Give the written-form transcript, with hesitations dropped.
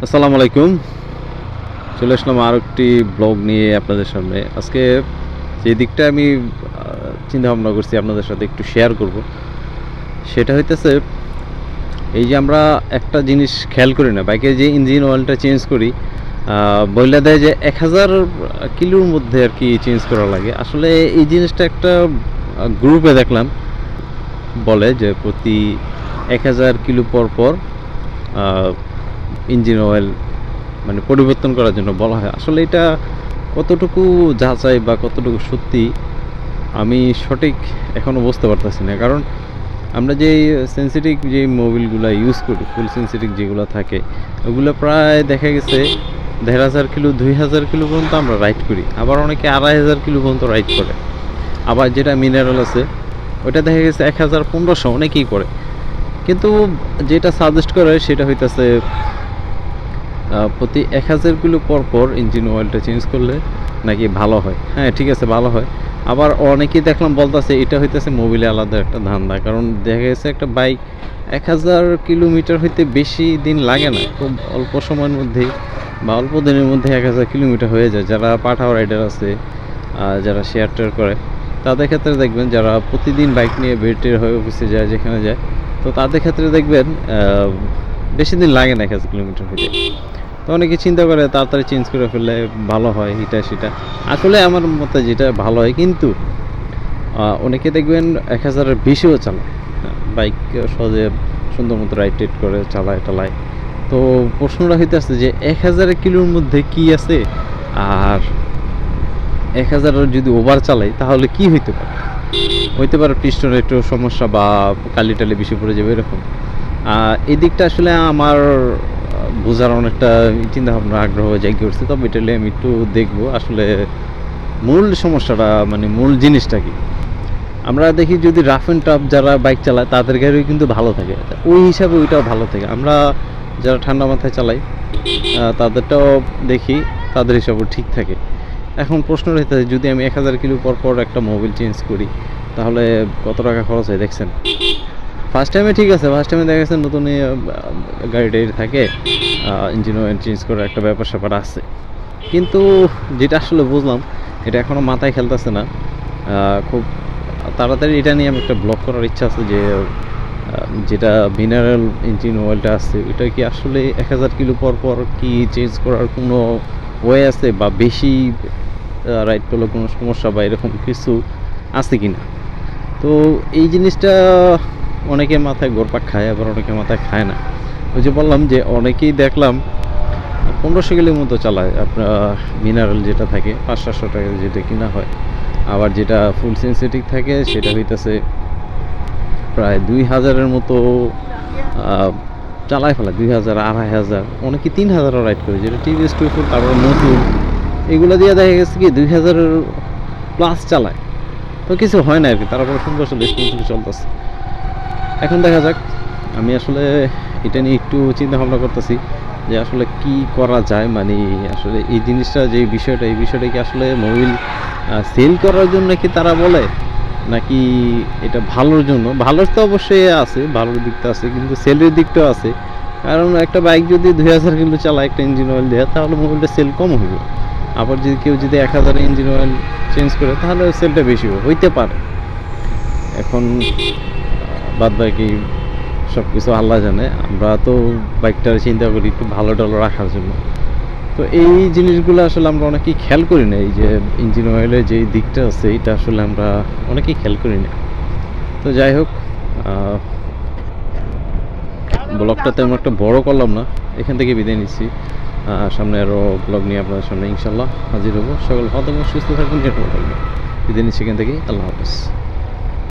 আসসালামু আলাইকুম। চলে আসলাম আর একটি ব্লগ নিয়ে আপনাদের সামনে। আজকে যে দিকটা আমি চিন্তা ভাবনা করছি আপনাদের সাথে একটু শেয়ার করব, সেটা হইতেছে এই যে আমরা একটা জিনিস খেয়াল করি না, বাইকের যে ইঞ্জিন অয়েলটা চেঞ্জ করি, বইলা দেয় যে 1000 কিলোর মধ্যে আর কি চেঞ্জ করা লাগে। আসলে এই জিনিসটা একটা গ্রুপে দেখলাম বলে যে প্রতি 1000 কিলো পর পর ইঞ্জিন অয়েল মানে পরিবর্তন করার জন্য বলা হয়। আসলে এটা কতটুকু যাচাই বা কতটুকু সত্যি আমি সঠিক এখনও বুঝতে পারতেছি না। কারণ আমরা যেই সেন্সিটিভ যে মোবিলগুলো ইউজ করি, ফুল সেন্সিটিভ যেগুলো থাকে, ওগুলো প্রায় দেখা গেছে 1500 কিলো 2000 কিলো পর্যন্ত আমরা রাইড করি। আবার অনেকে 2500 কিলো পর্যন্ত রাইড করে। আবার যেটা মিনারেল আছে ওটা দেখা গেছে 1000 1500 অনেকেই করে। কিন্তু যেটা সাজেস্ট করে সেটা হইতেছে প্রতি 1000 কিলো পর পর ইঞ্জিন অয়েলটা চেঞ্জ করলে নাকি ভালো হয়। হ্যাঁ, ঠিক আছে, ভালো হয়। আবার অনেকেই দেখলাম বলতেছে এটা হইতেছে মোবিলে আলাদা একটা ধান্দা। কারণ দেখা গেছে একটা বাইক 1000 কিলোমিটার হইতে বেশি দিন লাগে না, খুব অল্প সময়ের মধ্যেই বা অল্প দিনের মধ্যে 1000 কিলোমিটার হয়ে যায়। যারা পাঠাও রাইডার আছে, যারা শেয়ার টেয়ার করে, তাদের ক্ষেত্রে দেখবেন যারা প্রতিদিন বাইক নিয়ে বের টের হয়ে অফিসে যায়, যেখানে যায়, তো তাদের ক্ষেত্রে দেখবেন বেশি দিন লাগে না 1000 কিলোমিটার হইতে। তো অনেকে চিন্তা করে তাড়াতাড়ি চেঞ্জ করে ফেললে ভালো হয়, এটা সেটা। আসলে আমার মতে যেটা ভালো হয়, কিন্তু অনেকে দেখবেন 1000-এর বেশিও চালায়, বাইক সহজে সুন্দর মতো রাইড টাইড করে চালায় টালায়। তো প্রশ্নটা হইতেছে যে 1000 কিলোর মধ্যে কি আছে, আর 1000-এর যদি ওভার চালাই তাহলে কি হইতে পারে পিস্টনের একটু সমস্যা বা কালি টালি বেশি পড়ে যাবে এরকম। এই দিকটা আসলে আমার বোঝার অনেকটা চিন্তা ভাবনা আগ্রহ জাগিয়ে উঠছে। তবে এটা নিয়ে আমি একটু দেখবো আসলে মূল সমস্যাটা, মানে মূল জিনিসটা কি। আমরা দেখি যদি রাফ অ্যান্ড টাফ যারা বাইক চালায় তাদের গাড়িও কিন্তু ভালো থাকে, ওই হিসাবে ওইটাও ভালো থাকে। আমরা যারা ঠান্ডা মাথায় চালাই তাদেরটাও দেখি তাদের হিসাবেও ঠিক থাকে। এখন প্রশ্ন রয়েছে, যদি আমি 1000 কিলো পর পর একটা মোবিল চেঞ্জ করি তাহলে কত টাকা খরচ হয় দেখছেন। ফার্স্ট টাইমে ঠিক আছে, ফার্স্ট টাইমে দেখা গেছে নতুন গাড়ি টাড়ি থাকে, ইঞ্জিন অয়েল চেঞ্জ করার একটা ব্যাপার স্যাপার আছে। কিন্তু যেটা আসলে বুঝলাম, এটা এখনও মাথায় খেলতেছে না। খুব তাড়াতাড়ি এটা নিয়ে আমি একটা ব্লগ করার ইচ্ছা আছে যে যেটা মিনারেল ইঞ্জিন অয়েলটা আছে ওইটা কি আসলে 1000 কিলো পর পর কি চেঞ্জ করার কোনো ওয়ে আছে, বা বেশি রাইড করলে কোনো সমস্যা বা এরকম কিছু আছে কি না। তো এই জিনিসটা অনেকের মাথায় ঘুরপাক খায়, আবার অনেকের মাথায় খায় না। ওই যে বললাম যে অনেকেই দেখলাম 1500 কিলোর মতো চালায় আপনার মিনারেল যেটা থাকে 500-700 টাকা যেটা কিনা হয়। আবার যেটা ফুল সেন্সিটিভ থাকে সেটা হইতেছে প্রায় 2000-এর মতো চালায় ফেলা, 2000 2500, অনেকে 3000-ও রাইড করে, যেটা টিভিএস 24, তারপর নতুন এগুলো দিয়ে দেখা গেছে কি 2000-এর প্লাস চালায়। তো কিছু হয় না আর কি, তারপর সুন্দর স্মুথলি চলতেছে। এখন দেখা যাক, আমি আসলে এটা নিয়ে একটু চিন্তা ভাবনা করতেছি যে আসলে কি করা যায়। মানে আসলে এই জিনিসটা যে বিষয়টা, এই বিষয়টা কি আসলে মোবিল সেল করার জন্য কি তারা বলে, নাকি এটা ভালোর জন্য? ভালোর তো অবশ্যই আছে, ভালোর দিকটা আছে, কিন্তু সেলের দিকটাও আছে। কারণ একটা বাইক যদি 2000 কিলো চালায় একটা ইঞ্জিন অয়েল দেয় তাহলে মোবিলটা সেল কম হইব। আবার যদি কেউ যদি 1000 ইঞ্জিন অয়েল চেঞ্জ করে তাহলে সেলটা বেশি হইতে পারে। এখন বাদ বাকি সব কিছু আল্লাহ জানে। আমরা তো বাইকটার চিন্তা করি একটু ভালো টালো রাখার জন্য। তো এই জিনিসগুলো আসলে আমরা অনেকেই খেয়াল করি না। এই যে ইঞ্জিন অয়েলের যে দিকটা আছে এটা আসলে আমরা অনেকেই খেয়াল করি না। তো যাই হোক, ব্লগটা তেমন একটা বড় করলাম না, এখান থেকে বিদায় নিচ্ছি। সামনে আরও ব্লগ নিয়ে আপনাদের সামনে ইনশাল্লাহ হাজির হবো। সকল ভালো থাকবেন, সুস্থ থাকবেন, বিদায় নিচ্ছি এখান থেকে। আল্লাহ হাফেজ।